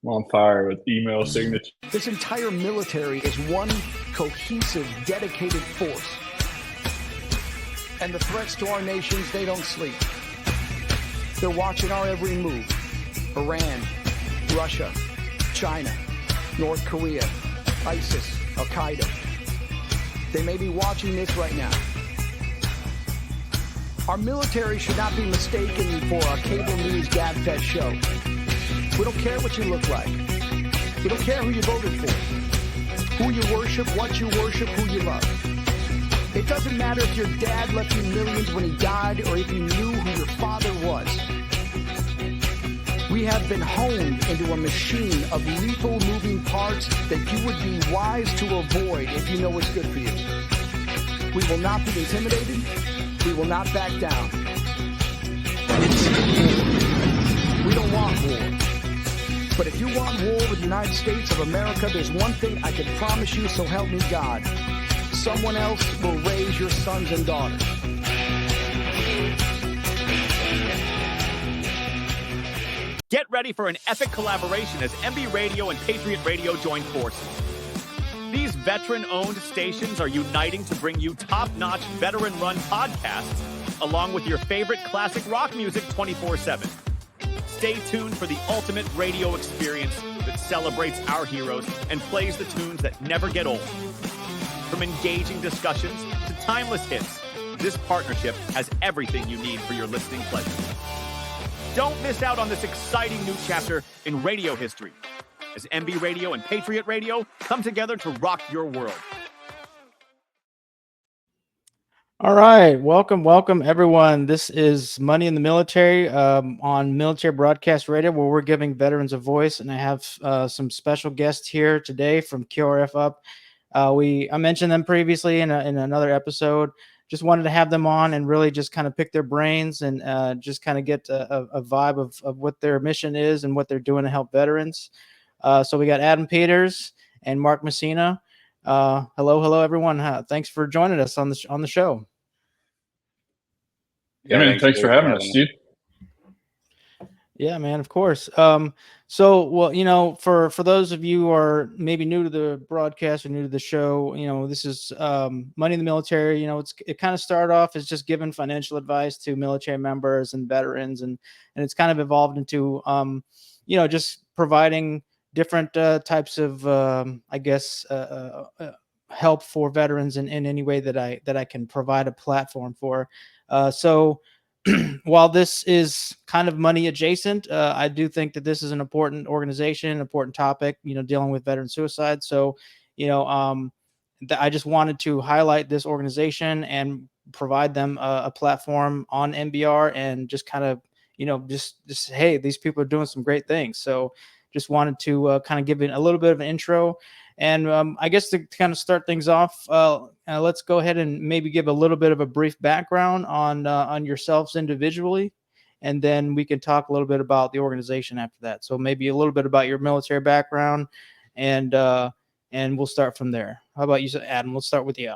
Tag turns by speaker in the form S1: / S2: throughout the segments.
S1: I'm on fire with email signature.
S2: This entire military is one cohesive, dedicated force. And the threats to our nations, they don't sleep. They're watching our every move. Iran, Russia, China, North Korea, ISIS, Al-Qaeda. They may be watching this right now. Our military should not be mistaken for a cable news gab-fed show. We don't care what you look like. We don't care who you voted for, who you worship, what you worship, who you love. It doesn't matter if your dad left you millions when he died or if you knew who your father was. We have been honed into a machine of lethal moving parts that you would be wise to avoid if you know what's good for you. We will not be intimidated. We will not back down. We don't want war. But if you want war with the United States of America, there's one thing I can promise you, so help me God. Someone else will raise your sons and daughters.
S3: Get ready for an epic collaboration as MB Radio and Patriot Radio join forces. These veteran-owned stations are uniting to bring you top-notch, veteran-run podcasts, along with your favorite classic rock music 24/7. Stay tuned for the ultimate radio experience that celebrates our heroes and plays the tunes that never get old. From engaging discussions to timeless hits, this partnership has everything you need for your listening pleasure. Don't miss out on this exciting new chapter in radio history as MB Radio and Patriot Radio come together to rock your world.
S4: All right. Welcome, everyone. This is Money in the Military on Military Broadcast Radio, where we're giving veterans a voice. And I have some special guests here today from QRF Up. I mentioned them previously in another episode. Just wanted to have them on and really just kind of pick their brains and just kind of get a vibe of what their mission is and what they're doing to help veterans. So we got Adam Peters and Mark Messina. Hello, everyone. Thanks for joining us on the show.
S1: Yeah, man. Thanks for having us, dude.
S4: Yeah, man, of course. For those of you who are maybe new to the broadcast or new to the show, this is Money in the Military. It kind of started off as just giving financial advice to military members and veterans, and it's kind of evolved into, just providing different types of, help for veterans in any way that I can provide a platform for. While this is kind of money adjacent, I do think that this is an important organization, important topic, dealing with veteran suicide. So, I just wanted to highlight this organization and provide them a platform on MBR and just kind of, just, hey, these people are doing some great things. So just wanted to kind of give it a little bit of an intro. And I guess to kind of start things off, let's go ahead and maybe give a little bit of a brief background on yourselves individually, and then we can talk a little bit about the organization after that. So maybe a little bit about your military background, and we'll start from there. How about you, Adam? Let's start with you.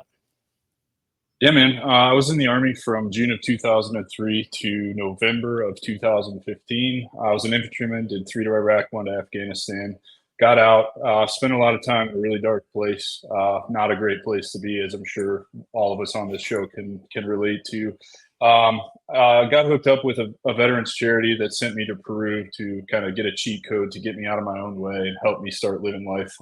S1: Yeah, man. I was in the Army from June of 2003 to November of 2015. I was an infantryman, did 3 to Iraq, 1 to Afghanistan. Got out, spent a lot of time in a really dark place. Not a great place to be, as I'm sure all of us on this show can relate to. Got hooked up with a veterans charity that sent me to Peru to kind of get a cheat code to get me out of my own way and help me start living life,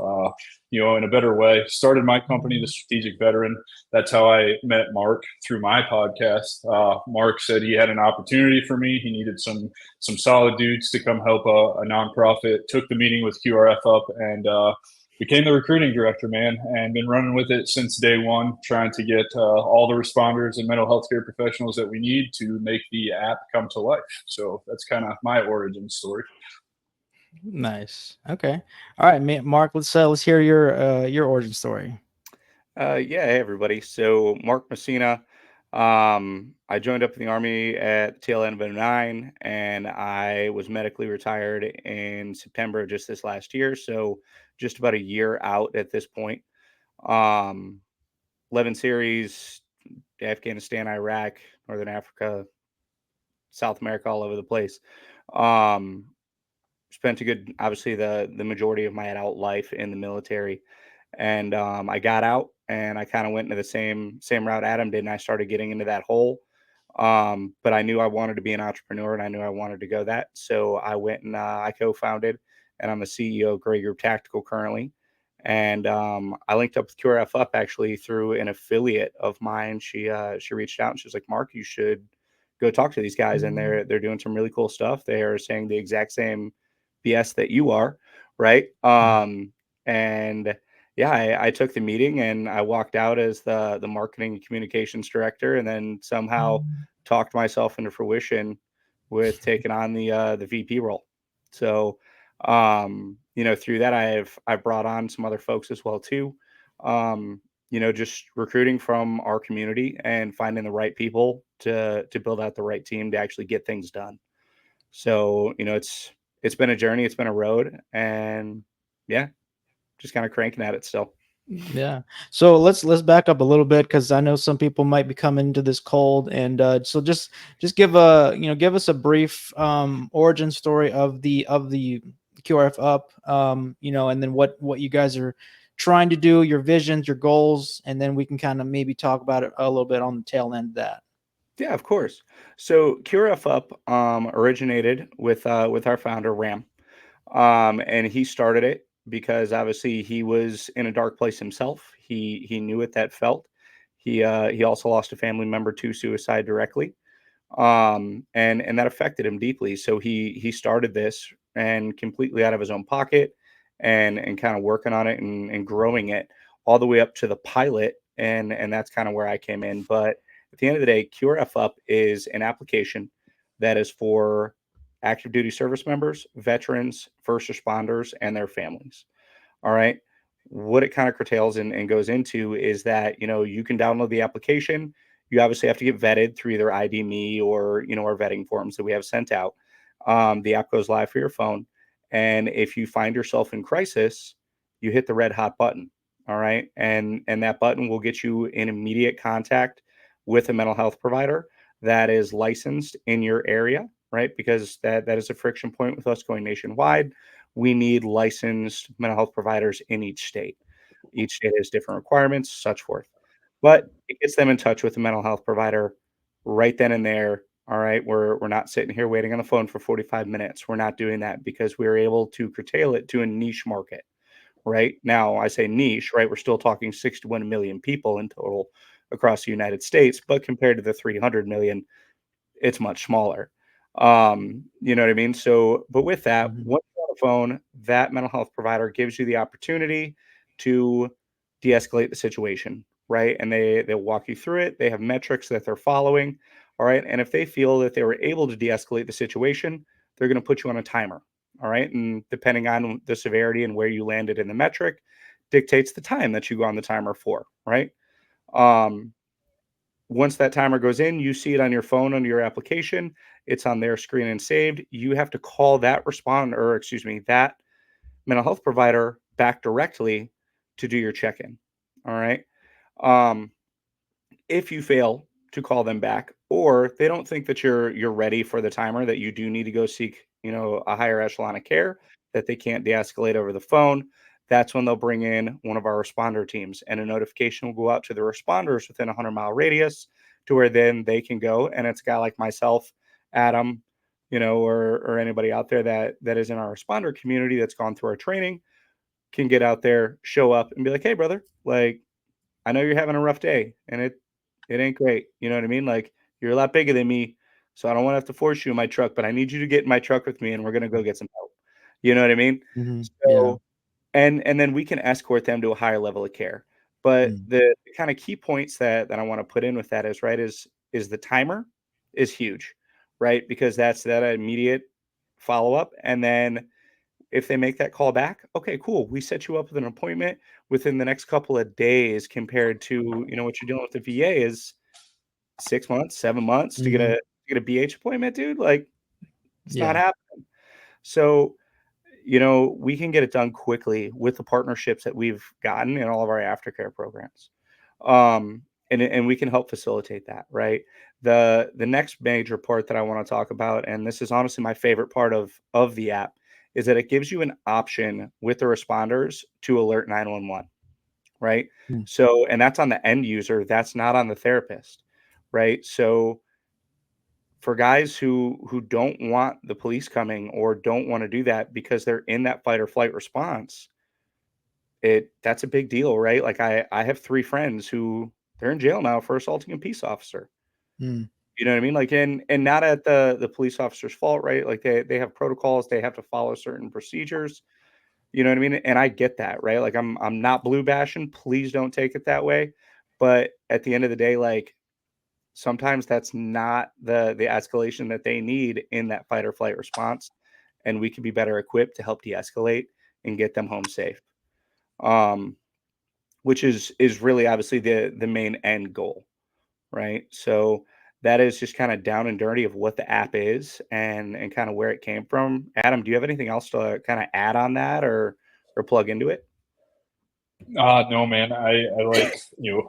S1: in a better way. Started my company, The Strategic Veteran. That's how I met Mark, through my podcast. Mark said he had an opportunity for me. He needed some solid dudes to come help a nonprofit. Took the meeting with QRF Up and became the recruiting director, man, and been running with it since day one, trying to get all the responders and mental health care professionals that we need to make the app come to life. So that's kind of my origin story.
S4: Nice. Okay. All right, Mark, let's hear your origin story.
S5: Hey everybody. So Mark Messina. I joined up in the Army at the tail end of 2009, and I was medically retired in September of just this last year. So just about a year out at this point. 11 series, Afghanistan, Iraq, Northern Africa, South America, all over the place. spent a good, obviously the majority of my adult life in the military, and I got out and I kind of went into the same route Adam did, and I started getting into that hole. But I knew I wanted to be an entrepreneur, and I knew I wanted to go that. So I went and I co-founded, and I'm the CEO of Gray Group Tactical currently. And I linked up with QRF Up actually through an affiliate of mine. She reached out and she was like, "Mark, you should go talk to these guys, and they're doing some really cool stuff. They are saying the exact same BS that you are, right?" And yeah, I took the meeting and I walked out as the marketing and communications director, and then somehow talked myself into fruition with taking on the VP role. So through that I've brought on some other folks as well too. Just recruiting from our community and finding the right people to build out the right team to actually get things done. So, it's been a journey, it's been a road, and yeah, just kind of cranking at it still.
S4: Yeah. So let's back up a little bit because I know some people might be coming into this cold, and so just give give us a brief origin story of the QRF Up, and then what you guys are trying to do, your visions, your goals, and then we can kind of maybe talk about it a little bit on the tail end of that.
S5: Yeah, of course. So QRF Up originated with our founder Ram. And he started it because obviously he was in a dark place himself. He knew what that felt. He also lost a family member to suicide directly, and that affected him deeply. So he started this and completely out of his own pocket, and kind of working on it and growing it all the way up to the pilot, and that's kind of where I came in. But at the end of the day, QRF Up is an application that is for active duty service members, veterans, first responders, and their families. All right. What it kind of curtails and goes into is that, you can download the application. You obviously have to get vetted through either ID Me or, our vetting forms that we have sent out. The app goes live for your phone. And if you find yourself in crisis, you hit the red hot button. All right. And that button will get you in immediate contact with a mental health provider that is licensed in your area, right? Because that is a friction point with us going nationwide. We need licensed mental health providers in each state. Each state has different requirements, such forth. But it gets them in touch with a mental health provider right then and there. All right, we're not sitting here waiting on the phone for 45 minutes. We're not doing that because we're able to curtail it to a niche market. Right now, I say niche, right? We're still talking 61 million people in total across the United States, but compared to the 300 million, it's much smaller. You know what I mean? So, but with that,
S4: Mhm.
S5: once you're on the phone, that mental health provider gives you the opportunity to de-escalate the situation, right? And they'll walk you through it. They have metrics that they're following. All right. And if they feel that they were able to de-escalate the situation, they're going to put you on a timer. All right. And depending on the severity and where you landed in the metric, dictates the time that you go on the timer for, right? Um, Once that timer goes in, you see it on your phone under your application. It's on their screen and saved. You have to call that that mental health provider back directly to do your check-in. All right. Um, if you fail to call them back, or they don't think that you're ready for the timer, that you do need to go seek, a higher echelon of care, that they can't de-escalate over the phone, that's when they'll bring in one of our responder teams, and a notification will go out to the responders within a 100-mile radius, to where then they can go, and it's a guy like myself, Adam, or anybody out there that is in our responder community that's gone through our training, can get out there, show up, and be like, "Hey, brother, like, I know you're having a rough day, and it ain't great." You know what I mean? Like, you're a lot bigger than me, so I don't want to have to force you in my truck, but I need you to get in my truck with me, and we're gonna go get some help. You know what I mean?
S4: Mhm. Yeah.
S5: So, and then we can escort them to a higher level of care. But
S4: Mm.
S5: the kind of key points that I want to put in with that is, right, is the timer is huge, right? Because that's that immediate follow up, and then if they make that call back, okay, cool. We set you up with an appointment within the next couple of days, compared to, what you're dealing with the VA is 6 months, 7 months to
S4: Mhm.
S5: get a BH appointment, dude. Like, it's not
S4: Yeah.
S5: happening. So, we can get it done quickly with the partnerships that we've gotten in all of our aftercare programs. And we can help facilitate that, right? The next major part that I want to talk about, and this is honestly my favorite part of the app, is that it gives you an option with the responders to alert 911, right?
S4: Hmm.
S5: So, and that's on the end user, that's not on the therapist, right? So for guys who don't want the police coming or don't want to do that because they're in that fight or flight response, that's a big deal, right? Like I have 3 friends who they're in jail now for assaulting a peace officer.
S4: Hmm.
S5: You know what I mean? Like, and not at the police officer's fault, right? Like they have protocols, they have to follow certain procedures. You know what I mean? And I get that, right? Like I'm not blue bashing. Please don't take it that way. But at the end of the day, like sometimes that's not the escalation that they need in that fight or flight response. And we can be better equipped to help de-escalate and get them home safe. Um, which is really obviously the main end goal, right? So that is just kind of down and dirty of what the app is and kind of where it came from. Adam, do you have anything else to kind of add on that or plug into it?
S1: No, man. I like,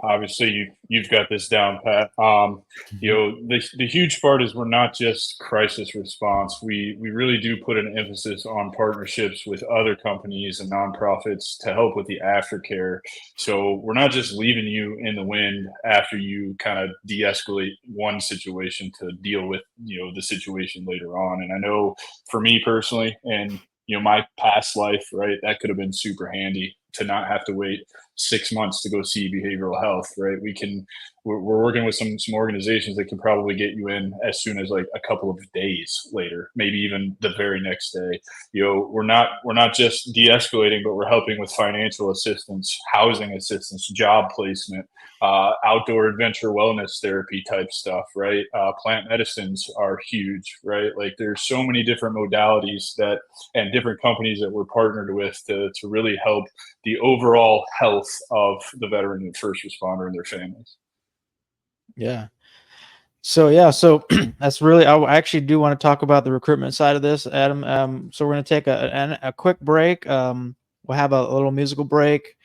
S1: obviously you've got this down pat. The huge part is we're not just crisis response. We really do put an emphasis on partnerships with other companies and nonprofits to help with the aftercare. So we're not just leaving you in the wind after you kind of de-escalate one situation to deal with, the situation later on. And I know for me personally, and my past life, right, that could have been super handy to not have to wait 6 months to go see behavioral health, right? We're working with some organizations that can probably get you in as soon as like a couple of days later, maybe even the very next day. We're not just de-escalating, but we're helping with financial assistance, housing assistance, job placement, outdoor adventure wellness therapy type stuff, right? Plant medicines are huge, right? Like there's so many different modalities and different companies that we're partnered with to really help the overall health of the veteran and first responder and their families.
S4: Yeah. So that's really, I actually do want to talk about the recruitment side of this, Adam. So we're going to take a quick break. We'll have a little musical break.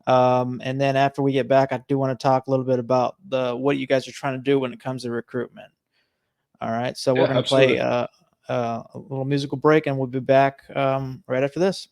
S4: And then after we get back, I do want to talk a little bit about what you guys are trying to do when it comes to recruitment. All right. So we're going to play a little musical break, and we'll be back right after this.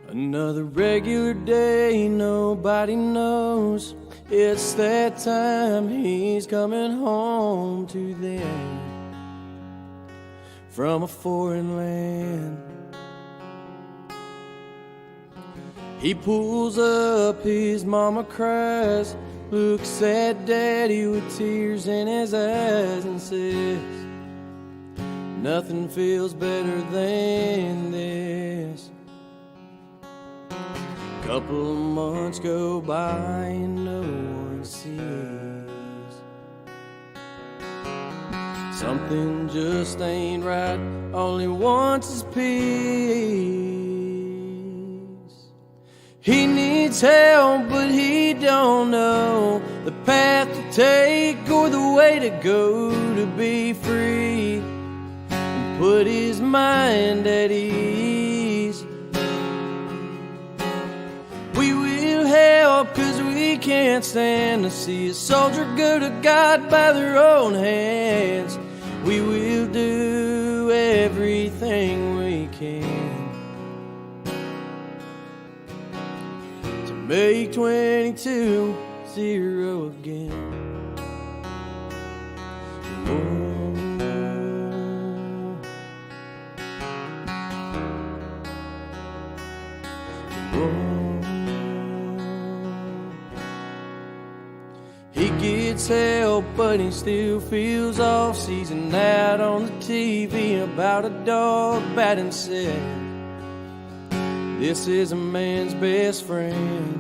S6: Another regular day, nobody knows. It's that time, he's coming home to them from a foreign land. He pulls up, his mama cries, looks at daddy with tears in his eyes and says, nothing feels better than this. Couple of months go by and no one sees. Something just ain't right, all he wants is peace. He needs help, but he don't know the path to take or the way to go to be free and put his mind at ease. We will help, 'cause we can't stand to see a soldier go to God by their own hands. We will do everything we can to make 22-0 again. He gets help, but he still feels off. Sees an ad on the TV about a dog bad and said, this is a man's best friend.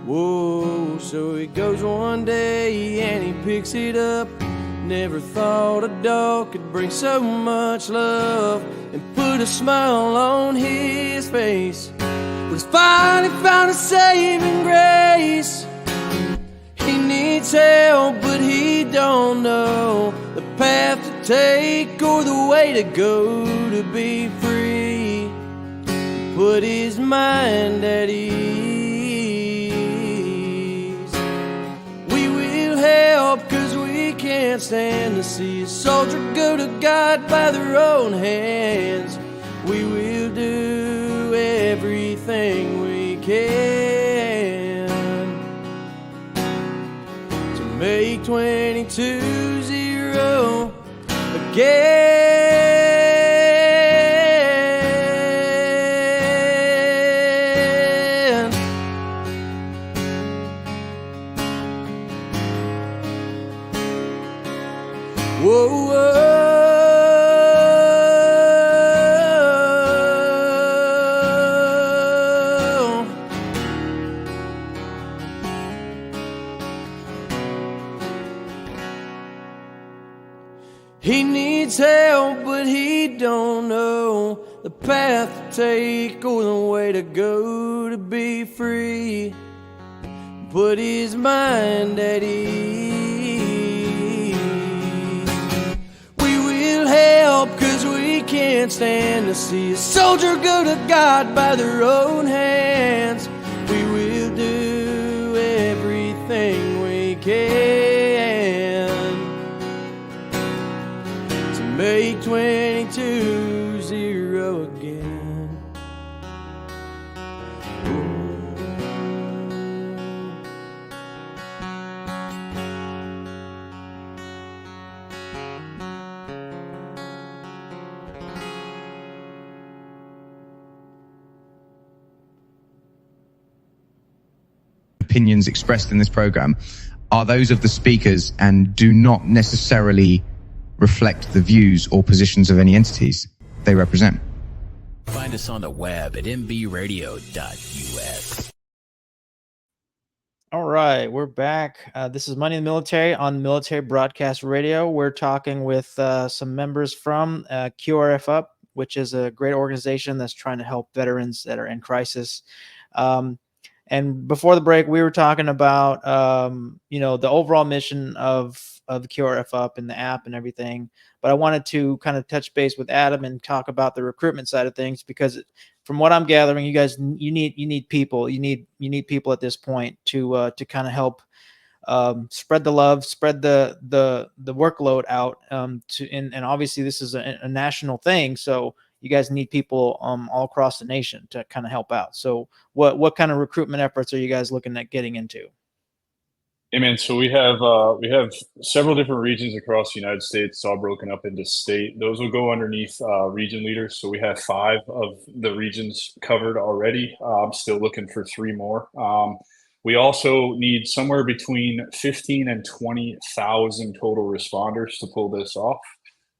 S6: Whoa, so he goes one day and he picks it up. Never thought a dog could bring so much love and put a smile on his face. But he's finally found a saving grace. He needs help, but he don't know the path to take or the way to go to be free. Put his mind at ease. We will help 'cause we can't stand to see a soldier go to God by their own hands. We will do everything we can to make 22-0 again. Whoa, whoa. He needs help, but he don't know the path to take or the way to go to be free. Put his mind at ease. We will help 'cause we can't stand to see a soldier go to God by their own hands. We will do everything we can to make 22-0 again.
S7: Opinions expressed in this program are those of the speakers and do not necessarily reflect the views or positions of any entities they represent.
S8: Find us on the web at mbradio.us.
S4: All right, we're back. This is Money in the Military on Military Broadcast Radio. We're talking with some members from QRF Up, which is a great organization that's trying to help veterans that are in crisis. And before the break, we were talking about, the overall mission of the QRF Up and the app and everything. But I wanted to kind of touch base with Adam and talk about the recruitment side of things, because from what I'm gathering, you guys, you need people. You need people at this point to kind of help spread the love, spread the workload out. And obviously this is a national thing, so you guys need people all across the nation to kind of help out. So what kind of recruitment efforts are you guys looking at getting into?
S1: Hey man, so we have several different regions across the United States, all broken up into state. Those will go underneath region leaders. So we have 5 of the regions covered already. I'm still looking for 3 more. We also need somewhere between 15 and 20,000 total responders to pull this off.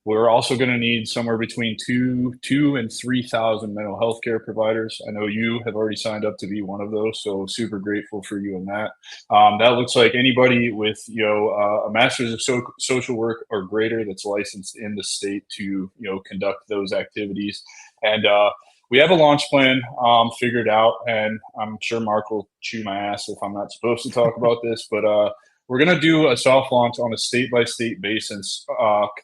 S1: We're also going to need somewhere between 2,000 and 3,000 mental health care providers. I know you have already signed up to be one of those, so super grateful for you on that. That looks like anybody with a master's of social work or greater that's licensed in the state to conduct those activities. And we have a launch plan figured out, and I'm sure Mark will chew my ass if I'm not supposed to talk about this, but we're going to do a soft launch on a state-by-state basis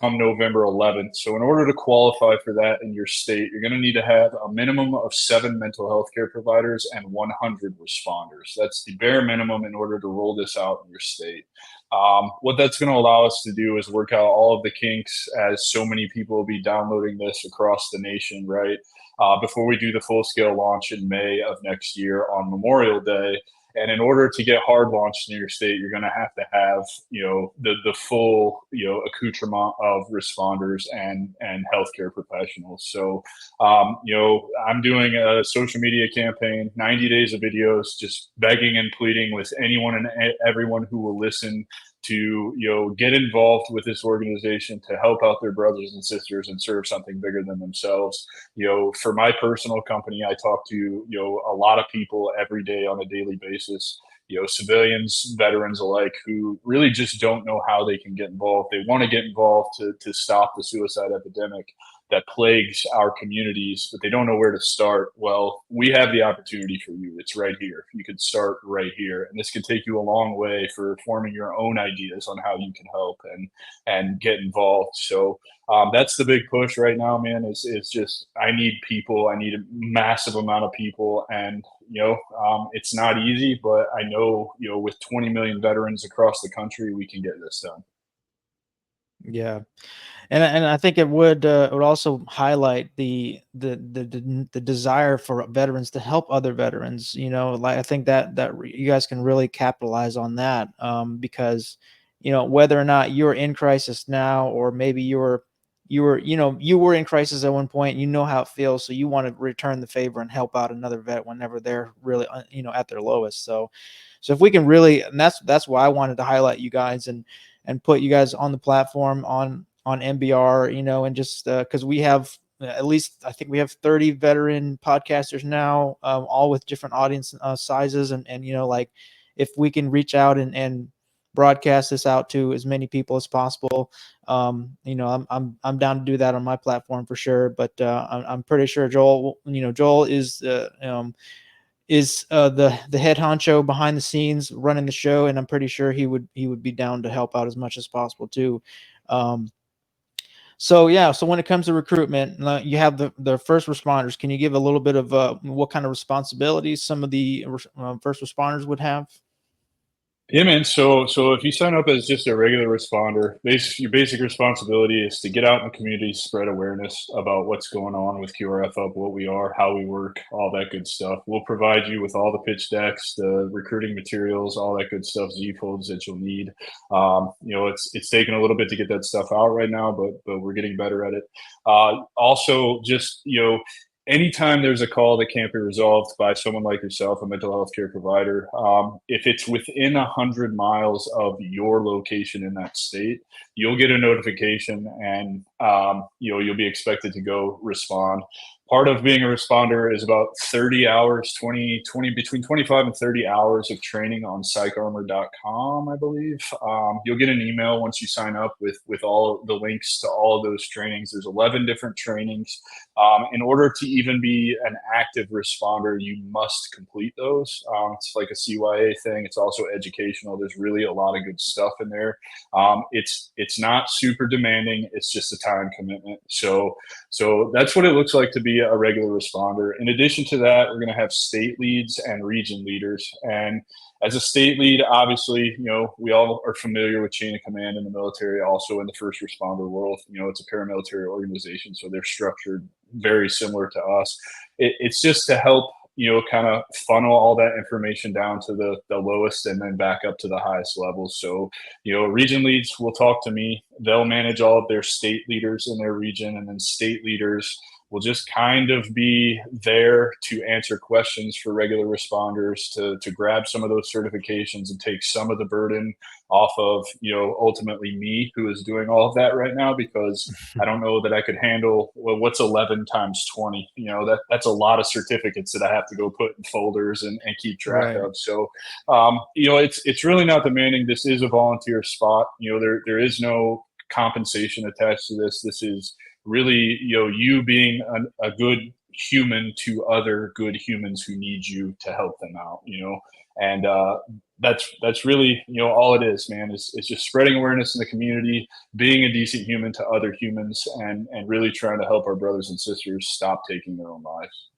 S1: come November 11th. So in order to qualify for that in your state, you're going to need to have a minimum of 7 mental health care providers and 100 responders. That's the bare minimum in order to roll this out in your state. What that's going to allow us to do is work out all of the kinks, as so many people will be downloading this across the nation, right? Before we do the full-scale launch in May of next year on Memorial Day. And in order to get hard launched in your state, you're going to have the full, accoutrement of responders and healthcare professionals. So, I'm doing a social media campaign, 90 days of videos, just begging and pleading with anyone and everyone who will listen to, get involved with this organization to help out their brothers and sisters and serve something bigger than themselves. For my personal company, I talk to, a lot of people every day on a daily basis. civilians, veterans alike, who really just don't know how they can get involved. They want to get involved to stop the suicide epidemic that plagues our communities, but they don't know where to start. Well, we have the opportunity for you. It's right here. You can start right here, and this can take you a long way for forming your own ideas on how you can help and get involved. So that's the big push right now, man. Is just I need people. I need a massive amount of people, and it's not easy, but I know with 20 million veterans across the country, we can get this done.
S4: Yeah. And I think it would also highlight the desire for veterans to help other veterans. Like I think that you guys can really capitalize on that, because whether or not you're in crisis now, or maybe you were in crisis at one point, how it feels, so you want to return the favor and help out another vet whenever they're really at their lowest. So if we can really, and that's why I wanted to highlight you guys and put you guys on the platform on MBR, and just because we have at least, I think we have 30 veteran podcasters now, all with different audience sizes, and like if we can reach out and broadcast this out to as many people as possible, I'm down to do that on my platform for sure. But I'm pretty sure Joel is the head honcho behind the scenes running the show, and I'm pretty sure he would be down to help out as much as possible too. So when it comes to recruitment, you have the first responders. Can you give a little bit of what kind of responsibilities some of the first responders would have?
S1: Yeah, man. So if you sign up as just a regular responder, your basic responsibility is to get out in the community, spread awareness about what's going on with QRF Up, what we are, how we work, all that good stuff. We'll provide you with all the pitch decks, the recruiting materials, all that good stuff, Z-folds that you'll need. It's taken a little bit to get that stuff out right now, but we're getting better at it. Also, just anytime there's a call that can't be resolved by someone like yourself, a mental health care provider, if it's within 100 miles of your location in that state, you'll get a notification, and you'll be expected to go respond. Part of being a responder is about 30 hours, between 25 and 30 hours of training on psycharmor.com, I believe. You'll get an email once you sign up with all the links to all of those trainings. There's 11 different trainings. In order to even be an active responder, you must complete those. It's like a CYA thing. It's also educational. There's really a lot of good stuff in there. It's not super demanding. It's just a time commitment. So that's what it looks like to be a regular responder. In addition to that, we're going to have state leads and region leaders. And as a state lead, obviously, we all are familiar with chain of command in the military, also in the first responder world. It's a paramilitary organization, so they're structured very similar to us. It's just to help kind of funnel all that information down to the lowest and then back up to the highest levels. So, region leads will talk to me. They'll manage all of their state leaders in their region, and then state leaders will just kind of be there to answer questions for regular responders, to grab some of those certifications and take some of the burden off of, ultimately me, who is doing all of that right now, because I don't know that I could handle, what's 11 times 20? That's a lot of certificates that I have to go put in folders and keep track of. So, it's really not demanding. This is a volunteer spot. There is no compensation attached to this. This is really, you being a good human to other good humans who need you to help them out, and that's really, all it is, man. It's just spreading awareness in the community, being a decent human to other humans, and really trying to help our brothers and sisters stop taking their own lives.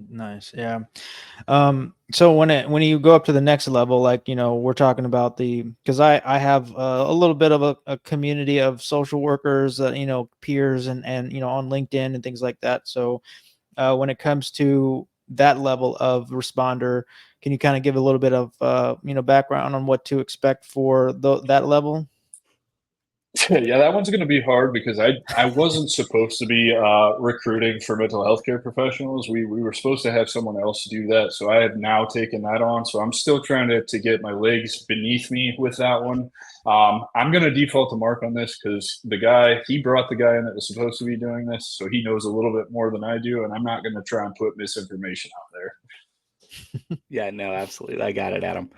S4: Nice. Yeah. So when you go up to the next level, like, we're talking about because I have a little bit of a community of social workers, peers and on LinkedIn and things like that. So when it comes to that level of responder, can you kind of give a little bit of, background on what to expect for that level?
S1: Yeah, that one's going to be hard, because I wasn't supposed to be recruiting for mental health care professionals. We were supposed to have someone else do that. So I have now taken that on. So I'm still trying to get my legs beneath me with that one. I'm going to default to Mark on this, because he brought the guy in that was supposed to be doing this. So he knows a little bit more than I do. And I'm not going to try and put misinformation out there.
S5: Yeah, no, absolutely. I got it, Adam.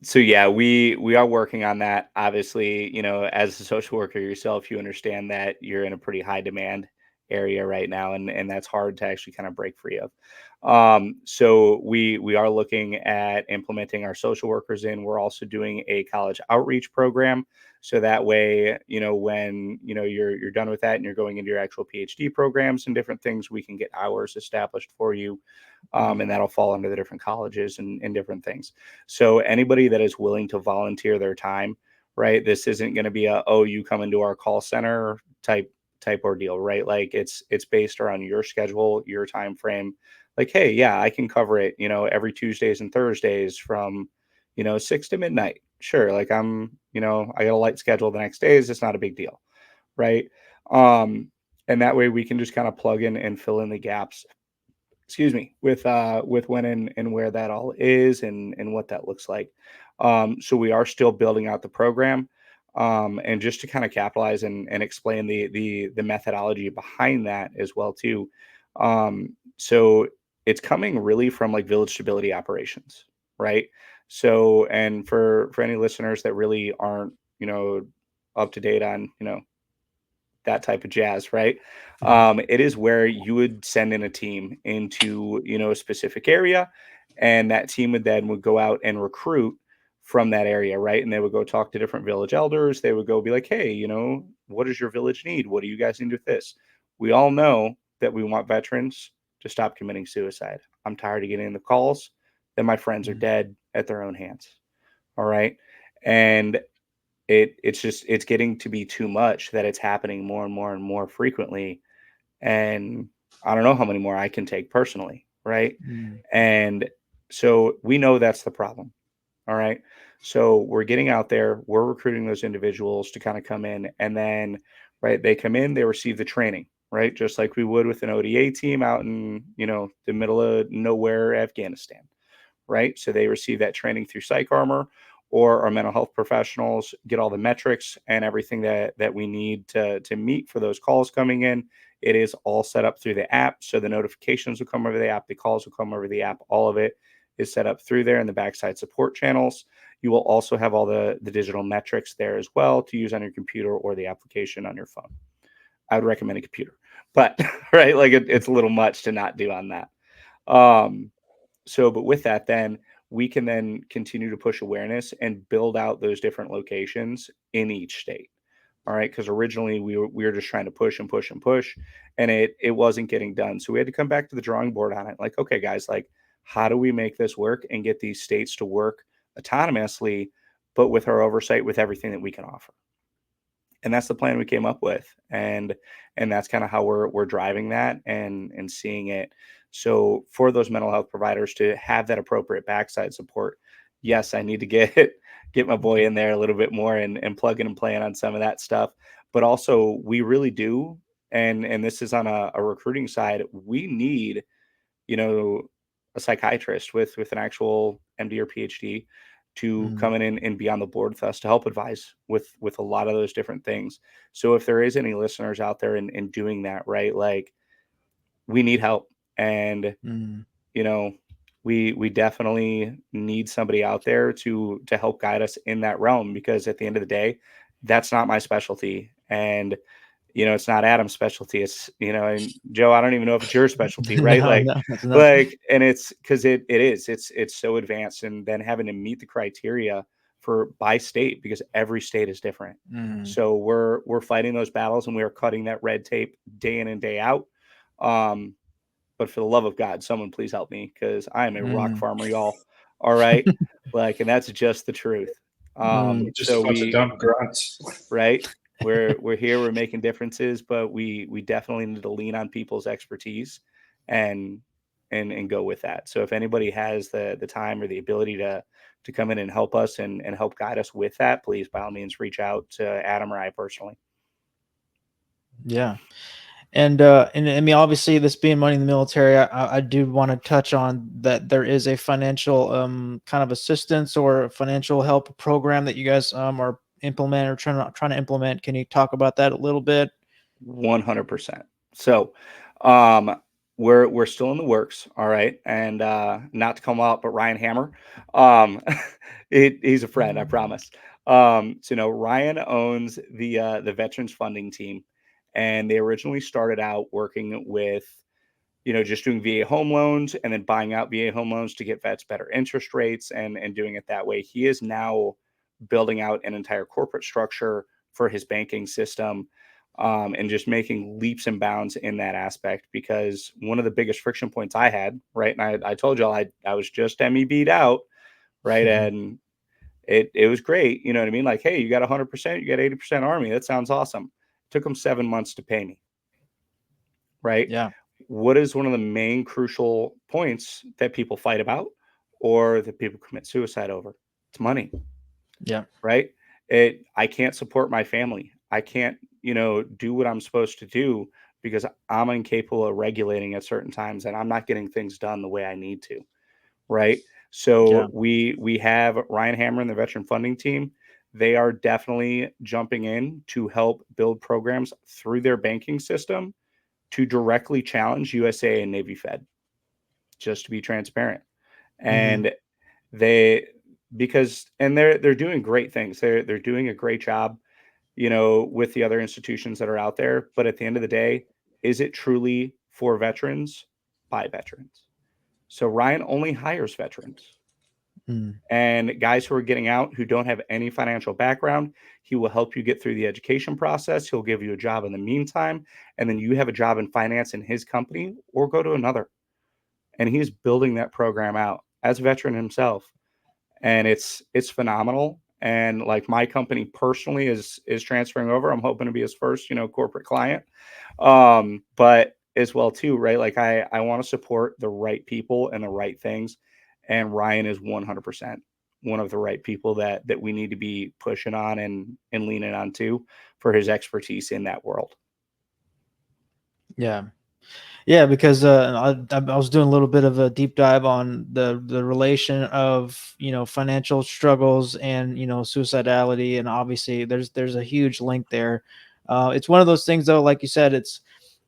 S5: So yeah, we are working on that. Obviously, as a social worker yourself, you understand that you're in a pretty high demand area right now, and that's hard to actually kind of break free of. So we are looking at implementing our social workers in. We're also doing a college outreach program. So that way, when you're done with that and you're going into your actual PhD programs and different things, we can get hours established for you, and that'll fall under the different colleges and different things. So anybody that is willing to volunteer their time, right? This isn't going to be a, oh, you come into our call center type ordeal, right? Like it's based around your schedule, your time frame. Like, hey, yeah, I can cover it, every Tuesdays and Thursdays from 6 to midnight. Sure, like I got a light schedule the next days. It's not a big deal, right? And that way we can just kind of plug in and fill in the gaps, excuse me, with when and where that all is and what that looks like. So we are still building out the program, and just to kind of capitalize and explain the methodology behind that as well too. So it's coming really from like village stability operations, right? So, and for any listeners that really aren't up to date on that type of jazz, right? It is where you would send in a team into a specific area, and that team would go out and recruit from that area, right? And they would go talk to different village elders. They would go be like, hey, what does your village need? What do you guys need with this? We all know that we want veterans to stop committing suicide. I'm tired of getting the calls that my friends are dead at their own hands. All right. And it's getting to be too much that it's happening more and more and more frequently, and I don't know how many more I can take personally, right?
S4: Mm.
S5: And so we know that's the problem. All right, so we're getting out there, we're recruiting those individuals to kind of come in, and then right, they come in, they receive the training, right, just like we would with an ODA team out in the middle of nowhere Afghanistan, right? So they receive that training through Psych Armor, or our mental health professionals get all the metrics and everything that we need to meet for those calls coming in. It is all set up through the app. So the notifications will come over the app, the calls will come over the app. All of it is set up through there in the backside support channels. You will also have all the digital metrics there as well to use on your computer or the application on your phone. I would recommend a computer, but right, like it's a little much to not do on that. Um, but with that, then we can then continue to push awareness and build out those different locations in each state. All right, because originally we were just trying to push and push and push, and it wasn't getting done. So we had to come back to the drawing board on it. Like, okay, guys, like how do we make this work and get these states to work autonomously, but with our oversight with everything that we can offer? And that's the plan we came up with, and that's kind of how we're driving that and seeing it. So for those mental health providers to have that appropriate backside support, yes, I need to get my boy in there a little bit more and plugging and playing on some of that stuff. But also we really do, and this is on a recruiting side, we need you know, a psychiatrist with an actual MD or PhD to
S4: Mm.
S5: come in and be on the board with us to help advise with a lot of those different things. So if there is any listeners out there in doing that, right, like we need help, and
S4: Mm.
S5: you know, we definitely need somebody out there to help guide us in that realm, because at the end of the day, that's not my specialty. And it's not Adam's specialty. It's, and Joe, I don't even know if it's your specialty, right?
S4: No,
S5: Like,
S4: no, it's not.
S5: and it's because it's so advanced, and then having to meet the criteria for by state, because every state is different.
S4: Mm.
S5: So we're fighting those battles, and we are cutting that red tape day in and day out. But for the love of God, someone please help me, because I am a rock
S4: Mm.
S5: farmer, y'all. All right. Like, and that's just the truth.
S4: Mm.
S1: Just a
S5: So
S1: bunch of dumb grunts.
S5: right, we're here, we're making differences, but we definitely need to lean on people's expertise and and go with that. So if anybody has the time or the ability to come in and help us and help guide us with that, please by all means reach out to Adam or I personally.
S4: Yeah. And I mean, obviously, this being money in the military, I do want to touch on that there is a financial kind of assistance or financial help program that you guys are implement or trying to implement. Can you talk about that a little bit?
S5: 100%. So, um, we're still in the works, all right, and not to come out, but Ryan Hammer, um, he's a friend, I promise. So no, Ryan owns the Veterans Funding Team, and they originally started out working with, just doing VA home loans and then buying out VA home loans to get vets better interest rates and doing it that way. He is now building out an entire corporate structure for his banking system, and just making leaps and bounds in that aspect. Because one of the biggest friction points I had, right, and I told y'all I was just MEB'd out, right, and it was great, you know what I mean? Like, hey, you got 100%, you got 80% Army. That sounds awesome. Took them 7 months to pay me, right?
S4: Yeah.
S5: What is one of the main crucial points that people fight about or that people commit suicide over? It's money,
S4: Yeah.
S5: right? I can't support my family. I can't, do what I'm supposed to do because I'm incapable of regulating at certain times and I'm not getting things done the way I need to, right?
S4: Yeah.
S5: So we have Ryan Hammer and the Veteran Funding Team. They are definitely jumping in to help build programs through their banking system to directly challenge USA and Navy Fed, just to be transparent.
S4: Hmm.
S5: And they they're doing great things. They're doing a great job, with the other institutions that are out there. But at the end of the day, is it truly for veterans by veterans? So Ryan only hires veterans
S4: Mm.
S5: and guys who are getting out who don't have any financial background. He will help you get through the education process. He'll give you a job in the meantime, and then you have a job in finance in his company or go to another. And he's building that program out as a veteran himself, and it's phenomenal. And like my company personally is transferring over. I'm hoping to be his first, corporate client. But as well too, right? Like I want to support the right people and the right things. And Ryan is 100% one of the right people that we need to be pushing on and leaning on to for his expertise in that world.
S4: Yeah. Yeah, because I was doing a little bit of a deep dive on the relation of financial struggles and suicidality, and obviously there's a huge link there. It's one of those things though, like you said,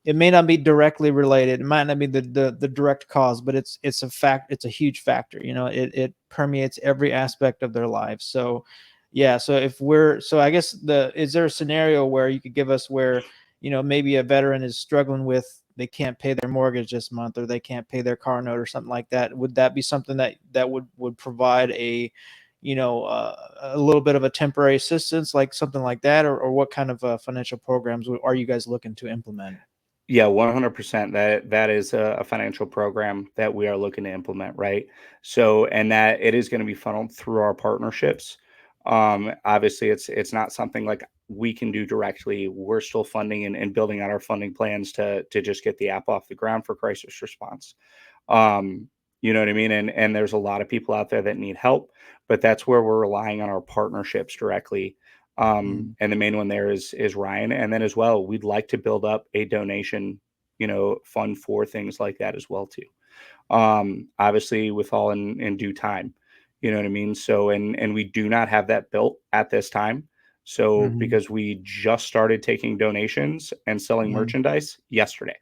S4: it may not be directly related, it might not be the direct cause, but it's a fact, it's a huge factor. It permeates every aspect of their lives. So yeah, so I guess is there a scenario where you could give us where maybe a veteran is struggling with, they can't pay their mortgage this month or they can't pay their car note or something like that? Would that be something that would provide a little bit of a temporary assistance, like something like that, or what kind of financial programs are you guys looking to implement?
S5: Yeah, 100%. That is a financial program that we are looking to implement, right? So, and that it is going to be funneled through our partnerships. Obviously, it's not something like we can do directly. We're still funding and building out our funding plans to just get the app off the ground for crisis response. You know what I mean? And there's a lot of people out there that need help, but that's where we're relying on our partnerships directly.
S4: Mm.
S5: And the main one there is Ryan. And then as well, we'd like to build up a donation, fund for things like that as well too. Obviously with all in due time, you know what I mean? So, and we do not have that built at this time. So,
S4: Hmm.
S5: because we just started taking donations and selling
S4: Hmm.
S5: merchandise yesterday.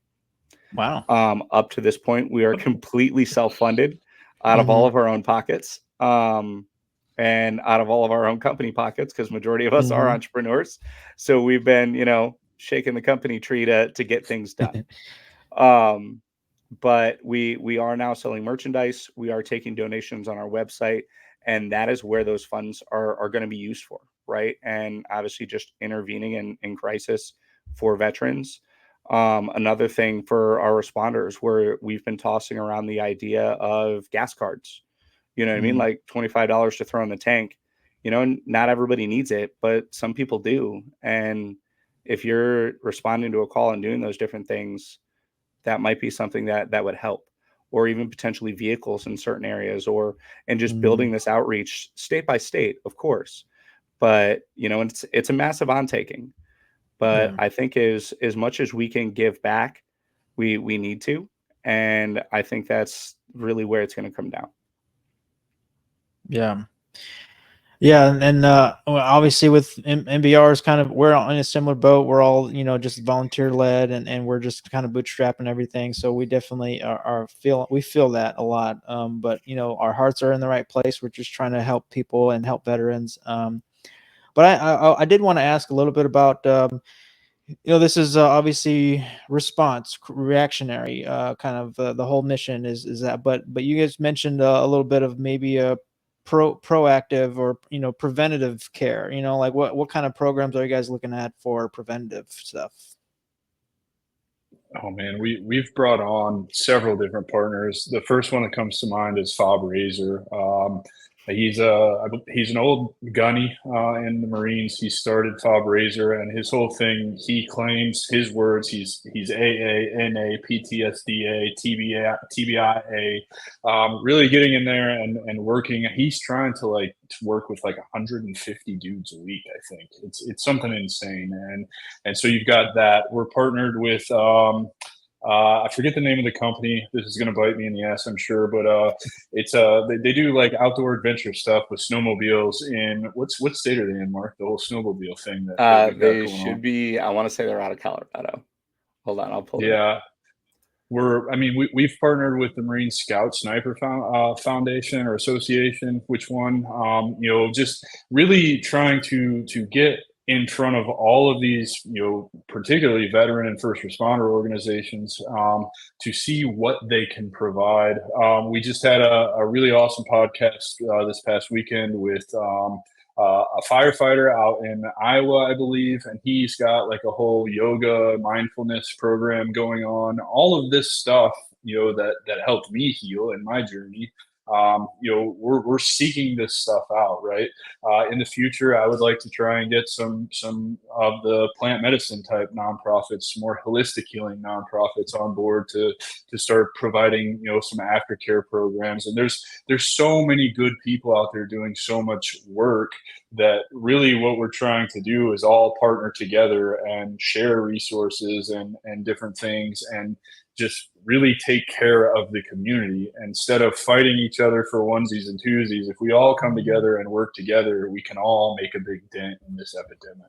S4: Wow.
S5: Up to this point, we are completely self-funded out of all
S4: Hmm.
S5: of our own pockets, and out of all of our own company pockets, because majority of us are
S4: Hmm.
S5: entrepreneurs. So we've been, shaking the company tree to get things done. Um, but we are now selling merchandise. We are taking donations on our website, and that is where those funds are going to be used for, right? And obviously, just intervening in crisis for veterans. Another thing for our responders, where we've been tossing around the idea of gas cards. You know what I mean?
S4: Mm.
S5: Like $25 to throw in the tank. Not everybody needs it, but some people do. And if you're responding to a call and doing those different things, that might be something that would help. Or even potentially vehicles in certain areas, and just
S4: Mm.
S5: building this outreach state by state, of course. But it's a massive on-taking. But
S4: Yeah.
S5: I think as much as we can give back, we need to. And I think that's really where it's going to come down.
S4: Yeah. Yeah, and well, obviously with MBRs, kind of we're on a similar boat. We're all just volunteer led, and we're just kind of bootstrapping everything. So we definitely we feel that a lot. But our hearts are in the right place. We're just trying to help people and help veterans. But I did want to ask a little bit about this is obviously reactionary, kind of the whole mission is that. But you guys mentioned a little bit of maybe a proactive or preventative care. Like what kind of programs are you guys looking at for preventative stuff?
S1: Oh man, we've brought on several different partners. The first one that comes to mind is Fob Razor. He's an old gunny in the Marines. He started Fob Razor, and his whole thing, he claims his words. He's AA, NA, PTSDA, TBIA, really getting in there and working. He's trying to work with 150 dudes a week. I think it's something insane, and so you've got that. We're partnered with I forget the name of the company. This is going to bite me in the ass, I'm sure, but it's they do outdoor adventure stuff with snowmobiles in what state are they in, Mark? The whole snowmobile thing that
S5: they should be. I want to say they're out of Colorado. Hold on, I'll pull it up.
S1: We've partnered with the Marine Scout Sniper Foundation or Association, which one? Just really trying to get in front of all of these, particularly veteran and first responder organizations, to see what they can provide. We just had a really awesome podcast this past weekend with a firefighter out in Iowa, I believe, and he's got a whole yoga mindfulness program going on. All of this stuff, that helped me heal in my journey. We're seeking this stuff out, right? In the future, I would like to try and get some of the plant medicine type nonprofits, more holistic healing nonprofits on board to start providing, some aftercare programs. And there's so many good people out there doing so much work that really what we're trying to do is all partner together and share resources and different things and just really take care of the community instead of fighting each other for onesies and twosies. If we all come together and work together, we can all make a big dent in this epidemic.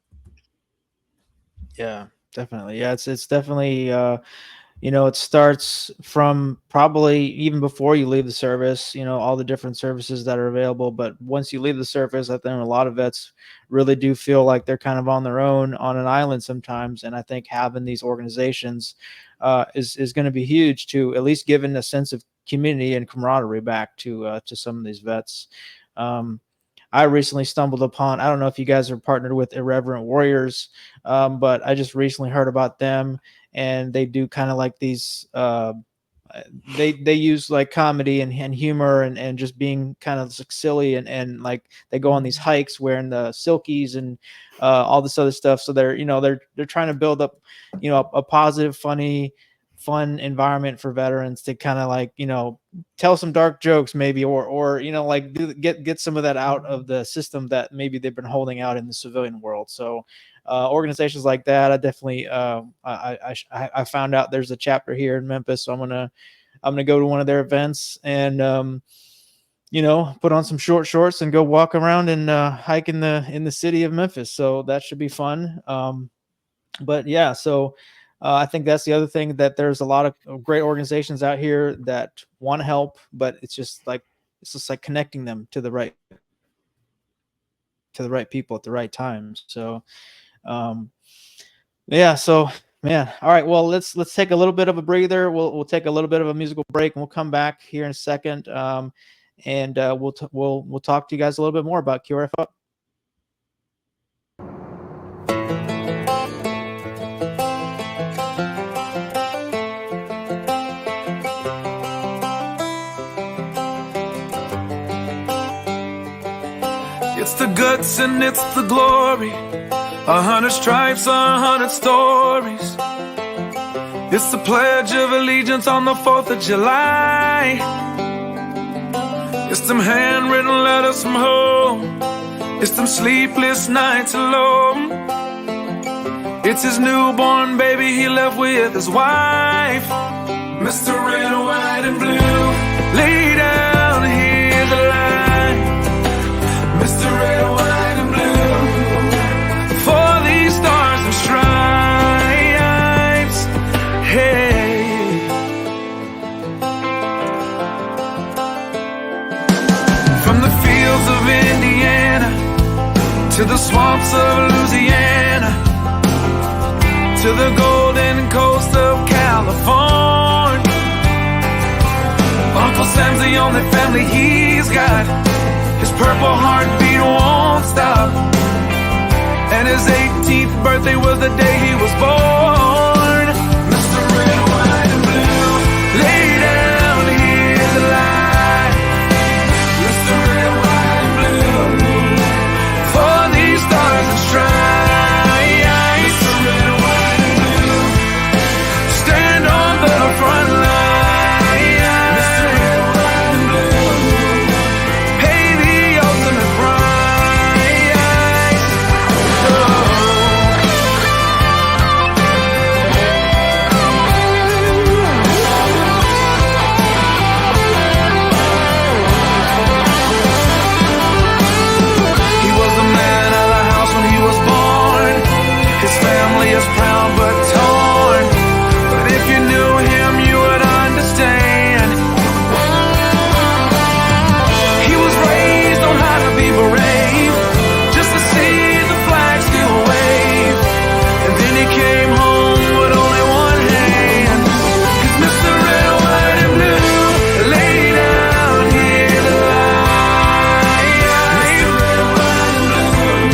S4: Yeah, definitely. Yeah, it's definitely it starts from probably even before you leave the service, all the different services that are available. But once you leave the service, I think a lot of vets really do feel like they're kind of on their own on an island sometimes. And I think having these organizations is going to be huge to at least giving a sense of community and camaraderie back to some of these vets. I recently stumbled upon, I don't know if you guys are partnered with Irreverent Warriors, but I just recently heard about them, and they do kind of like these, they use comedy and humor and just being kind of silly and they go on these hikes wearing the silkies and all this other stuff. So they're trying to build up, a positive, funny, fun environment for veterans to kind of tell some dark jokes maybe, or get some of that out of the system that maybe they've been holding out in the civilian world. So organizations like that, I definitely I found out there's a chapter here in Memphis, so I'm gonna go to one of their events and put on some short shorts and go walk around and hike in the city of Memphis. So that should be fun. But yeah, so I think that's the other thing, that there's a lot of great organizations out here that want to help, but it's just like connecting them to the right people at the right times. So yeah, so man, all right, well, let's take a little bit of a breather. We'll take a little bit of a musical break, and we'll come back here in a second, and we'll talk to you guys a little bit more about QRF Up.
S6: It's the guts and it's the glory, 100 stripes, 100 stories. It's the Pledge of Allegiance on the 4th of July. It's them handwritten letters from home. It's them sleepless nights alone. It's his newborn baby he left with his wife. Mr. Red, White, and Blue, lay down, hear the line. Mr. Red, family he's got. His purple heartbeat won't stop. And his 18th birthday was the day he was born. Mr. Red, White, and Blue, lay down his life. Mr. Red, White, and Blue, for these stars and stripes. Mr. Red, White, and Blue, stand on the front line. Mr. Red, White, and Blue, pay the ultimate price. He was the man of the house when he was born. His family is proud but torn. But if you knew him, you would understand. He was raised on how to be brave, just to see the flag still wave. And then he came home with only one hand. 'Cause Mr. Red, White, and Blue lay down his life. Mr. Red, White, and Blue,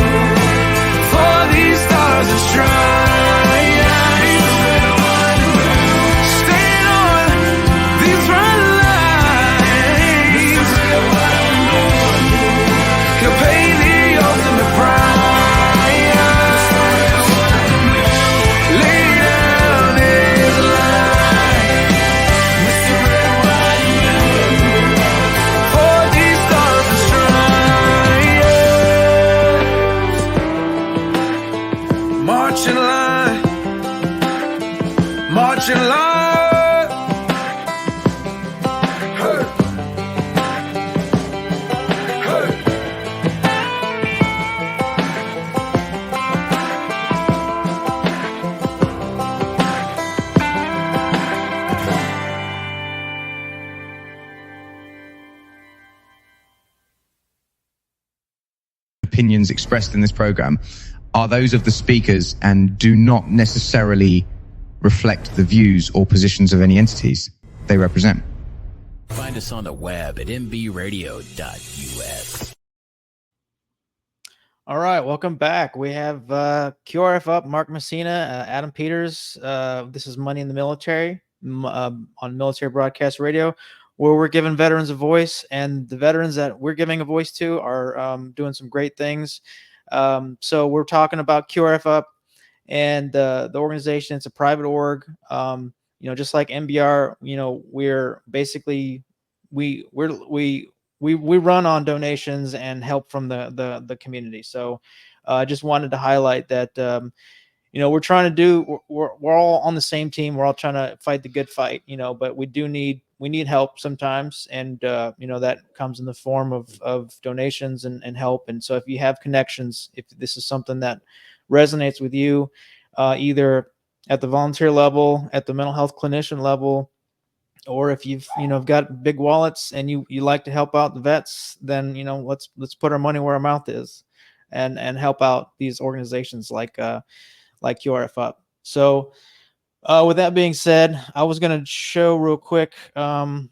S6: for these stars and stripes. Mr. Red, White, and Blue, stand on these front lines. Mr. Red, White, and Blue, he'll pay the ultimate price. Mr. Red, White, and Blue, lay down his life. Mr. Red, White, and Blue, for these stars and stripes. March in line, march in line. Hey. Hey.
S7: Opinions expressed in this program are those of the speakers and do not necessarily reflect the views or positions of any entities they represent.
S8: Find us on the web at mbradio.us.
S4: All right, welcome back. We have QRF Up, Mark Messina, Adam Peters. This is Money in the Military on Military Broadcast Radio, where we're giving veterans a voice, and the veterans that we're giving a voice to are doing some great things. So we're talking about QRF Up and the organization. It's a private org. Just like MBR, we're basically we run on donations and help from the community. So I just wanted to highlight that we're trying to do, we're all on the same team. We're all trying to fight the good fight, but we need help sometimes. And, that comes in the form of donations and help. And so if you have connections, if this is something that resonates with you, either at the volunteer level, at the mental health clinician level, or if you've got big wallets and you like to help out the vets, then let's put our money where our mouth is and help out these organizations like QRF Up. So with that being said, I was going to show real quick, the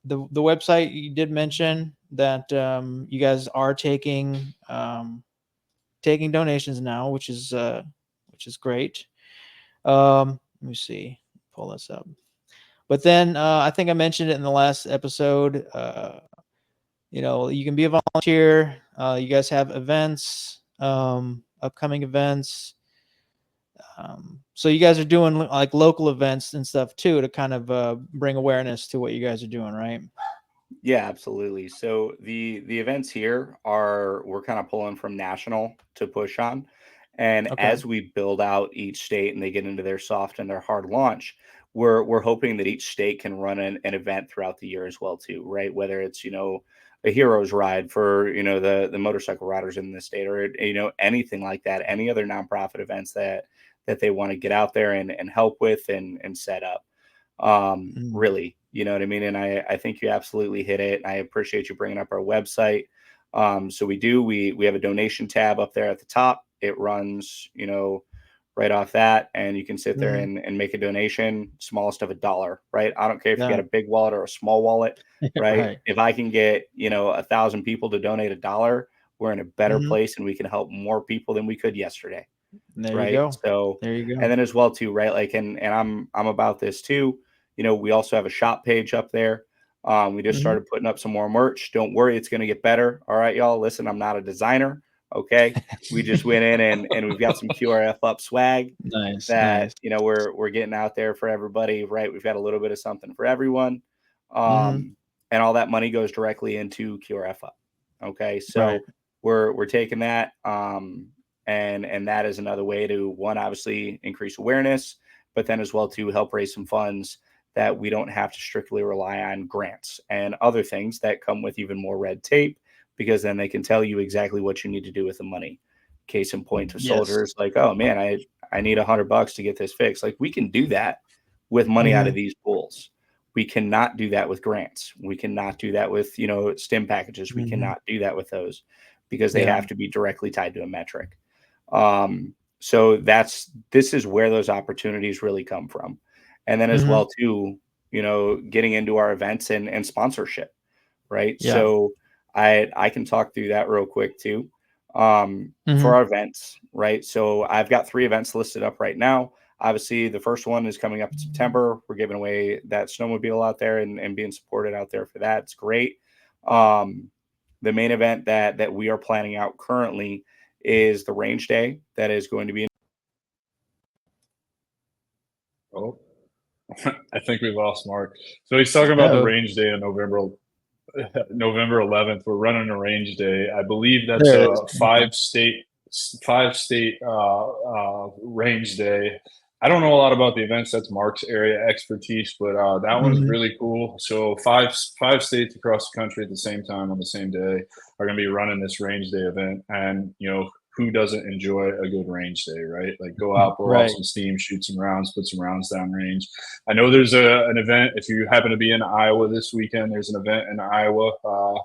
S4: website you did mention that you guys are taking donations now, which is great. Let me see, pull this up. But then I think I mentioned it in the last episode. You can be a volunteer. You guys have events, upcoming events. So you guys are doing like local events and stuff too to kind of bring awareness to what you guys are doing, right?
S5: Yeah, absolutely. So the events here we're kind of pulling from national to push on. And
S4: Okay.
S5: as we build out each state and they get into their soft and their hard launch, we're hoping that each state can run an event throughout the year as well too, right? Whether it's, a hero's ride for, the motorcycle riders in the state, or, anything like that, any other nonprofit events that they want to get out there and help with and set up. Really, you know what I mean? And I think you absolutely hit it. I appreciate you bringing up our website. So we have a donation tab up there at the top. It runs, right off that, and you can sit there and make a donation, smallest of $1, right? I don't care if you got
S4: Yeah.
S5: a big wallet or a small wallet, right?
S4: Right.
S5: If I can get, 1,000 people to donate $1, we're in a better
S4: Mhm.
S5: place and we can help more people than we could yesterday,
S4: There you
S5: right?
S4: go.
S5: So,
S4: There you
S5: and
S4: go.
S5: then as well too, right? Like, and I'm about this too. We also have a shop page up there. We just
S4: Mhm.
S5: started putting up some more merch. Don't worry, it's going to get better. All right, y'all. Listen, I'm not a designer. Okay, we just went in and we've got some QRF Up swag
S4: Nice,
S5: that
S4: nice.
S5: we're getting out there for everybody. Right, we've got a little bit of something for everyone,
S4: Mhm.
S5: and all that money goes directly into QRF Up. Okay,
S4: Right.
S5: so we're taking that, and that is another way to, one, obviously increase awareness, but then as well to help raise some funds that we don't have to strictly rely on grants and other things that come with even more red tape, because then they can tell you exactly what you need to do with the money. Case in point to
S4: Yes.
S5: soldiers, like, oh man, I need $100 to get this fixed. Like, we can do that with money out of
S4: Mhm.
S5: these pools. We cannot do that with grants. We cannot do that with, STEM packages. We
S4: Mhm.
S5: cannot do that with those because they
S4: Yeah.
S5: have to be directly tied to a metric. So this is where those opportunities really come from. And then as
S4: Mhm.
S5: well too, getting into our events and sponsorship, right?
S4: Yeah.
S5: So I can talk through that real quick too. For
S4: Mhm.
S5: our events, right? So I've got 3 events listed up right now. Obviously, the first one is coming up in September. We're giving away that snowmobile out there and being supported out there for that. It's great. Um, the main event that we are planning out currently is the range day that is going to be in.
S1: Oh, I think we lost Mark. So he's talking about the
S4: Uh-oh.
S1: range day in November 11th. We're running a range day. I believe that's
S4: There it
S1: a
S4: is.
S1: five state range day. I don't know a lot about the events. That's Mark's area expertise, but that one's
S4: Mhm.
S1: really cool. So five states across the country at the same time on the same day are going to be running this range day event, and who doesn't enjoy a good range day, right? Like, go out, blow off
S4: Right.
S1: some steam, shoot some rounds, put some rounds down range. I know there's an event. If you happen to be in Iowa this weekend, there's an event in Iowa.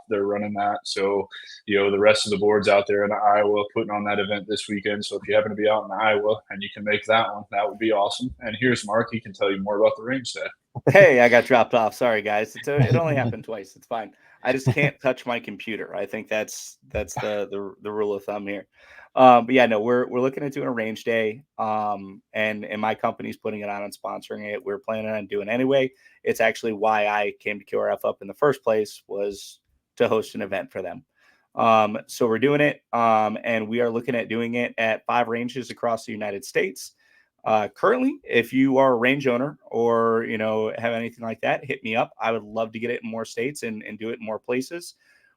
S1: They're running that. So, the rest of the boards out there in Iowa putting on that event this weekend. So if you happen to be out in Iowa and you can make that one, that would be awesome. And here's Mark. He can tell you more about the range day.
S5: Hey, I got dropped off. Sorry, guys. It only happened twice. It's fine. I just can't touch my computer. I think that's the rule of thumb here. But yeah, no, we're looking at doing a range day. And my company's putting it on and sponsoring it. We're planning on doing it anyway. It's actually why I came to QRF Up in the first place, was to host an event for them. So we're doing it. And we are looking at doing it at 5 ranges across the United States. Currently, if you are a range owner or have anything like that, hit me up. I would love to get it in more states and do it in more places.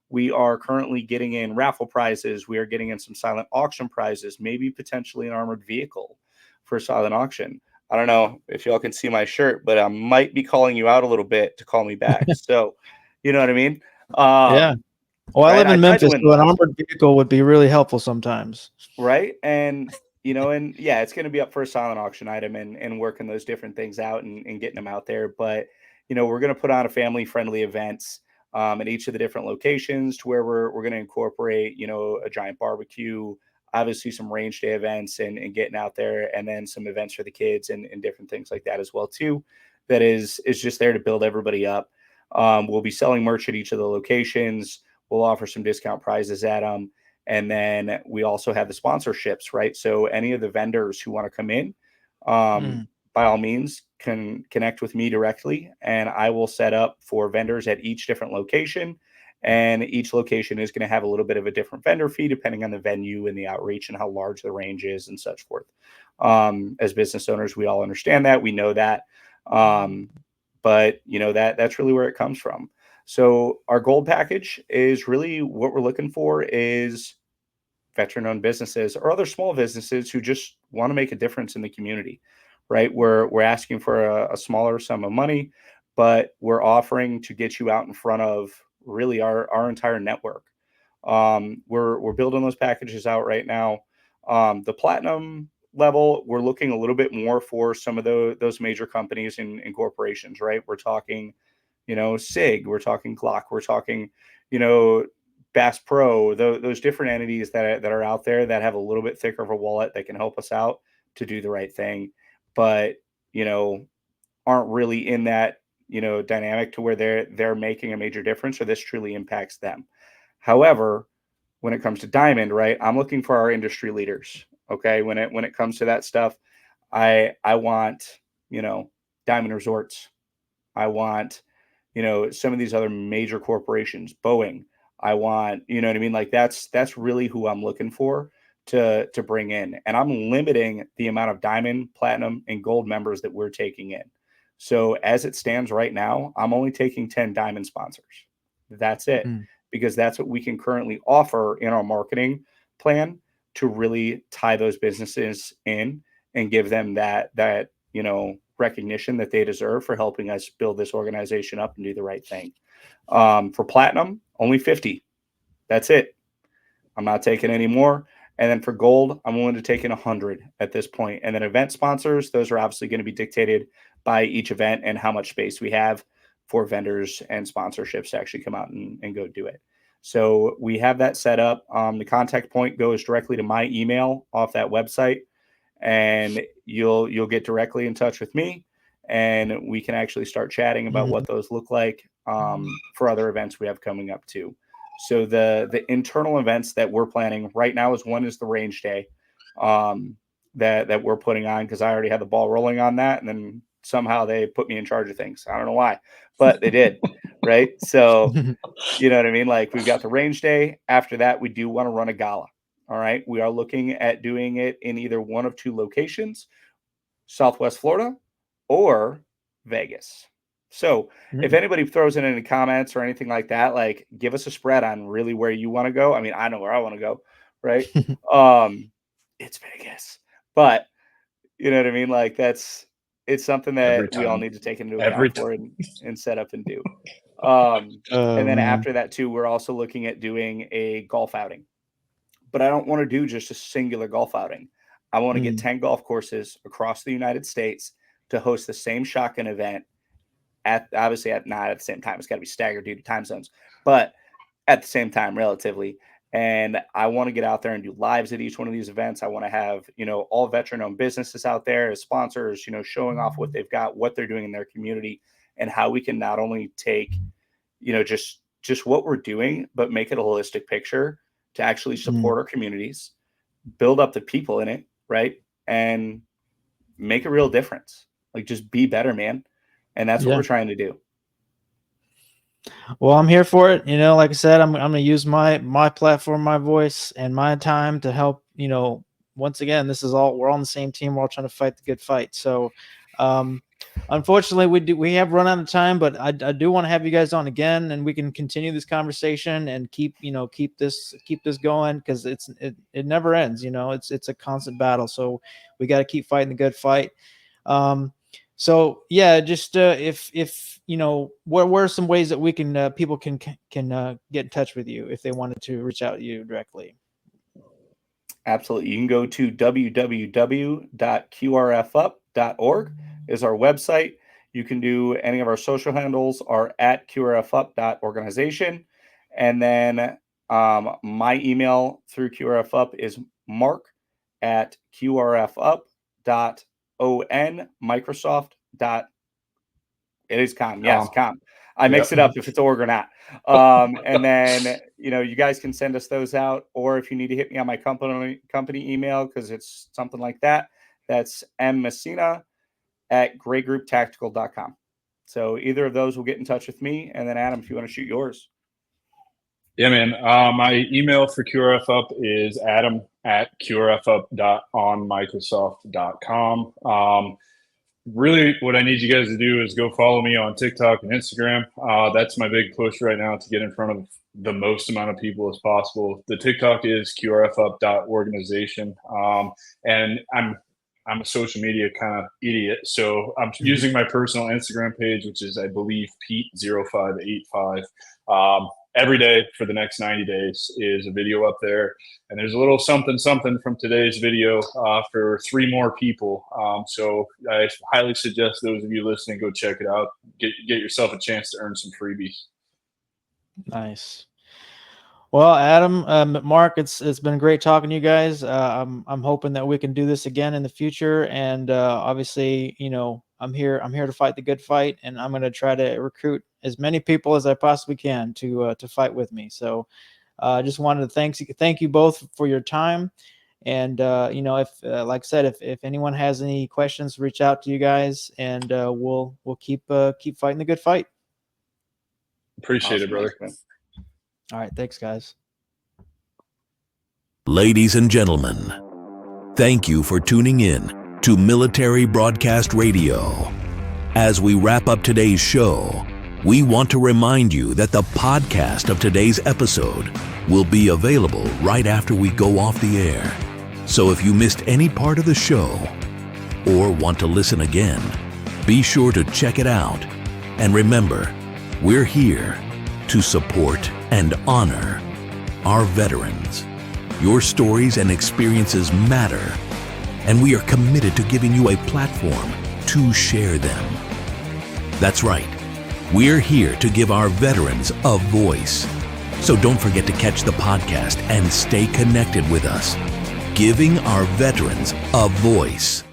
S5: We are currently getting in raffle prizes. We are getting in some silent auction prizes, maybe potentially an armored vehicle for silent auction. I don't know if y'all can see my shirt, but I might be calling you out a little bit to call me back. So, you know what I mean?
S4: Yeah.
S5: Um,
S4: Well, I
S5: right.
S4: live
S5: I
S4: in
S5: tried to
S4: Memphis,
S5: win
S4: so an
S5: most.
S4: armored vehicle would be really helpful sometimes.
S5: Right. And yeah, it's going to be up for a silent auction item and working those different things out and getting them out there. But, we're going to put on a family friendly events at each of the different locations, to where we're going to incorporate, a giant barbecue, obviously some range day events and getting out there, and then some events for the kids and different things like that as well, too. That is just there to build everybody up. We'll be selling merch at each of the locations. We'll offer some discount prizes at them. And then we also have the sponsorships, right? So any of the vendors who want to come in,
S4: Mm.
S5: by all means, can connect with me directly, and I will set up for vendors at each different location. And each location is going to have a little bit of a different vendor fee depending on the venue and the outreach and how large the range is and such forth. As business owners, we all understand that. We know that. But that's really where it comes from. So our gold package is really what we're looking for is veteran-owned businesses or other small businesses who just want to make a difference in the community, right? We're asking for a smaller sum of money, but we're offering to get you out in front of really our entire network. We're building those packages out right now. The platinum level, we're looking a little bit more for some of those major companies and corporations, right? We're talking, SIG, we're talking Glock, we're talking, you know, Bass Pro, those different entities that are out there that have a little bit thicker of a wallet that can help us out. to do the right thing, but, aren't really in that, dynamic to where they're making a major difference or this truly impacts them. However, when it comes to diamond, right, I'm looking for our industry leaders. Okay. When it comes to that stuff, I want, diamond resorts. I want, some of these other major corporations, Boeing. I want, you know what I mean? Like that's really who I'm looking for to bring in. And I'm limiting the amount of diamond, platinum, and gold members that we're taking in. So as it stands right now, I'm only taking 10 diamond sponsors. That's it. Because that's what we can currently offer in our marketing plan to really tie those businesses in and give them that recognition that they deserve for helping us build this organization up and do the right thing. For platinum, only 50. That's it. I'm not taking any more. And then for gold, I'm willing to take in 100 at this point. And then event sponsors, those are obviously going to be dictated by each event and how much space we have for vendors and sponsorships to actually come out and go do it. So we have that set up. The contact point goes directly to my email off that website, and you'll get directly in touch with me, and we can actually start chatting about what those look like for other events we have coming up too. So the internal events that we're planning right now is one is the range day that we're putting on, because I already had the ball rolling on that, and then somehow they put me in charge of things. I don't know why, but they did. Right. So, you know what I mean? Like, we've got the range day. After that, we do want to run a gala. All right. We are looking at doing it in either one of two locations, Southwest Florida or Vegas. So if anybody throws in any comments or anything like that, like, give us a spread on really where you want to go. I mean, I know where I want to go. Right. It's Vegas, but you know what I mean? Like, it's something that we all need to take into account for and set up and do. And then after that too, we're also looking at doing a golf outing, but I don't want to do just a singular golf outing. I want to get 10 golf courses across the United States to host the same shotgun event obviously not at the same time. It's got to be staggered due to time zones, but at the same time, relatively. And I want to get out there and do lives at each one of these events. I want to have, all veteran-owned businesses out there as sponsors, showing off what they've got, what they're doing in their community, and how we can not only take, just what we're doing, but make it a holistic picture to actually support our communities, build up the people in it, right? And make a real difference. Like, just be better, man. And that's what we're trying to do.
S4: Well, I'm here for it. Like I said, I'm going to use my platform, my voice, and my time to help, once again, we're on the same team. We're all trying to fight the good fight. So, unfortunately we have run out of time, but I do want to have you guys on again, and we can continue this conversation and keep this going, because it never ends. It's a constant battle. So we got to keep fighting the good fight. So yeah, just if what are some ways that we can people can get in touch with you if they wanted to reach out to you directly?
S5: Absolutely. You can go to www.qrfup.org is our website. You can do any of our social handles are at qrfup.organization. And then my email through QRF Up is mark@qrfup.on Microsoft. It is com. Yes, com. I mix it up if it's org or not. And then, you guys can send us those out, or if you need to hit me on my company email, because it's something like that, that's mmessina@graygrouptactical.com. So either of those will get in touch with me. And then Adam, if you want to shoot yours.
S1: Yeah, man. My email for QRF Up is adam@qrfup.onmicrosoft.com. Really, what I need you guys to do is go follow me on TikTok and Instagram. That's my big push right now, to get in front of the most amount of people as possible. The TikTok is qrfup.organization. And I'm a social media kind of idiot. So I'm using my personal Instagram page, which is, I believe, Pete0585. Every day for the next 90 days is a video up there. And there's a little something from today's video for 3 more people. So I highly suggest those of you listening, go check it out. Get yourself a chance to earn some freebies.
S4: Nice. Well, Adam, Mark, it's been great talking to you guys. I'm hoping that we can do this again in the future. And obviously, I'm here to fight the good fight, and I'm going to try to recruit as many people as I possibly can to fight with me. So, I just wanted to thank you both for your time. And if like I said, if anyone has any questions, reach out to you guys, and we'll keep fighting the good fight.
S1: Appreciate it, brother.
S4: All right, thanks, guys.
S9: Ladies and gentlemen, thank you for tuning in to Military Broadcast Radio. As we wrap up today's show, we want to remind you that the podcast of today's episode will be available right after we go off the air. So if you missed any part of the show or want to listen again, be sure to check it out. And remember, we're here to support and honor our veterans. Your stories and experiences matter, and we are committed to giving you a platform to share them. That's right. We're here to give our veterans a voice. So don't forget to catch the podcast and stay connected with us. Giving our veterans a voice.